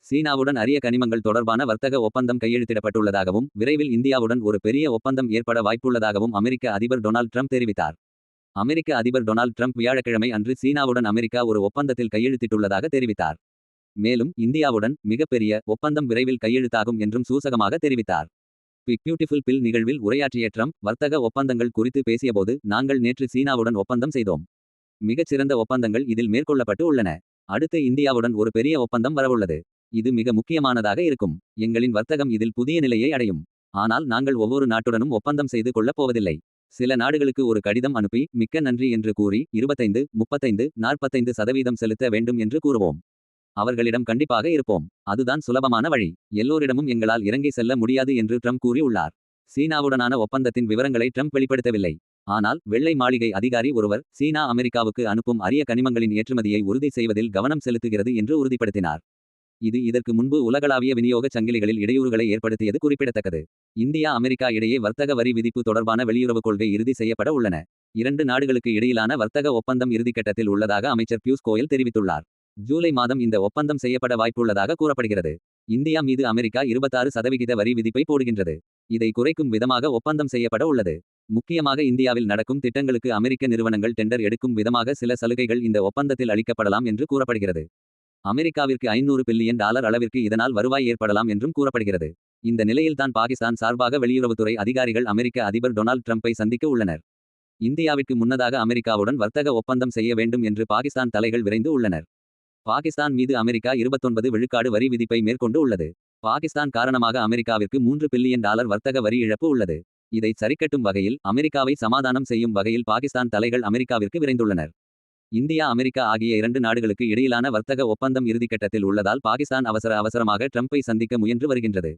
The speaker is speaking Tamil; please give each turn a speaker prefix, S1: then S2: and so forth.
S1: சீனாவுடன் அரிய கனிமங்கள் தொடர்பான வர்த்தக ஒப்பந்தம் கையெழுத்திடப்பட்டுள்ளதாகவும் விரைவில் இந்தியாவுடன் ஒரு பெரிய ஒப்பந்தம் ஏற்பட வாய்ப்புள்ளதாகவும் அமெரிக்க அதிபர் டொனால்ட் ட்ரம்ப் தெரிவித்தார். அமெரிக்க அதிபர் டொனால்ட் ட்ரம்ப் வியாழக்கிழமை அன்று சீனாவுடன் அமெரிக்கா ஒரு ஒப்பந்தத்தில் கையெழுத்திட்டுள்ளதாக தெரிவித்தார். மேலும் இந்தியாவுடன் மிகப்பெரிய ஒப்பந்தம் விரைவில் கையெழுத்தாகும் என்றும் சூசகமாக தெரிவித்தார். பிக் பியூட்டிஃபுல் பில் நிகழ்வில் உரையாற்றிய ட்ரம்ப் வர்த்தக ஒப்பந்தங்கள் குறித்து பேசியபோது, நாங்கள் நேற்று சீனாவுடன் ஒப்பந்தம் செய்தோம். மிகச்சிறந்த ஒப்பந்தங்கள் இதில் மேற்கொள்ளப்பட்டு உள்ளன. அடுத்து இந்தியாவுடன் ஒரு பெரிய ஒப்பந்தம் வரவுள்ளது. இது மிக முக்கியமானதாக இருக்கும். எங்களின் வர்த்தகம் இதில் புதிய நிலையை அடையும். ஆனால் நாங்கள் ஒவ்வொரு நாட்டுடனும் ஒப்பந்தம் செய்து கொள்ளப் போவதில்லை. சில நாடுகளுக்கு ஒரு கடிதம் அனுப்பி மிக்க நன்றி என்று கூறி 25, 35, 45% செலுத்த வேண்டும் என்று கூறுவோம். அவர்களிடம் கண்டிப்பாக இருப்போம். அதுதான் சுலபமான வழி. எல்லோரிடமும் எங்களால் இறங்கி செல்ல முடியாது என்று ட்ரம்ப் கூறி உள்ளார். சீனாவுடனான ஒப்பந்தத்தின் விவரங்களை ட்ரம்ப் வெளிப்படுத்தவில்லை. ஆனால் வெள்ளை மாளிகை அதிகாரி ஒருவர் சீனா அமெரிக்காவுக்கு அனுப்பும் அரிய கனிமங்களின் ஏற்றுமதியை உறுதி செய்வதில் கவனம் செலுத்துகிறது என்று உறுதிப்படுத்தினார். இது இதற்கு முன்பு உலகளாவிய விநியோக சங்கிலிகளில் இடையூறுகளை ஏற்படுத்தியது குறிப்பிடத்தக்கது. இந்தியா அமெரிக்கா இடையே வர்த்தக வரி விதிப்பு தொடர்பான வெளியுறவுக் கொள்கை இறுதி செய்யப்பட உள்ளன. 2 நாடுகளுக்கு இடையிலான வர்த்தக ஒப்பந்தம் இறுதிக்கட்டத்தில் உள்ளதாக அமைச்சர் பியூஷ் கோயல் தெரிவித்துள்ளார். ஜூலை மாதம் இந்த ஒப்பந்தம் செய்யப்பட வாய்ப்புள்ளதாக கூறப்படுகிறது. இந்தியா மீது அமெரிக்கா 26% வரி விதிப்பை போடுகின்றது. இதை குறைக்கும் விதமாக ஒப்பந்தம் செய்யப்பட உள்ளது. முக்கியமாக இந்தியாவில் நடக்கும் திட்டங்களுக்கு அமெரிக்க நிறுவனங்கள் டெண்டர் எடுக்கும் விதமாக சில சலுகைகள் இந்த ஒப்பந்தத்தில் அளிக்கப்படலாம் என்று கூறப்படுகிறது. அமெரிக்காவிற்கு $500 பில்லியன் அளவிற்கு இதனால் வருவாய் ஏற்படலாம் என்றும் கூறப்படுகிறது. இந்த நிலையில்தான் பாகிஸ்தான் சார்பாக வெளியுறவுத்துறை அதிகாரிகள் அமெரிக்க அதிபர் டொனால்ட் ட்ரம்பை சந்திக்க உள்ளனர். இந்தியாவிற்கு முன்னதாக அமெரிக்காவுடன் வர்த்தக ஒப்பந்தம் செய்ய வேண்டும் என்று பாகிஸ்தான் தலைகள் விரைந்து உள்ளனர். பாகிஸ்தான் மீது அமெரிக்கா 29 விழுக்காடு வரி விதிப்பை மேற்கொண்டு உள்ளது. பாகிஸ்தான் காரணமாக அமெரிக்காவிற்கு $3 பில்லியன் வர்த்தக வரி இழப்பு உள்ளது. இதை சரிக்கட்டும் வகையில் அமெரிக்காவை சமாதானம் செய்யும் வகையில் பாகிஸ்தான் தலைகள் அமெரிக்காவிற்கு விரைந்துள்ளனர். இந்தியா அமெரிக்கா ஆகிய 2 நாடுகளுக்கு இடையிலான வர்த்தக ஒப்பந்தம் இறுதிக்கட்டத்தில் உள்ளதால் பாகிஸ்தான் அவசரமாக ட்ரம்பை சந்திக்க முயன்று வருகின்றது.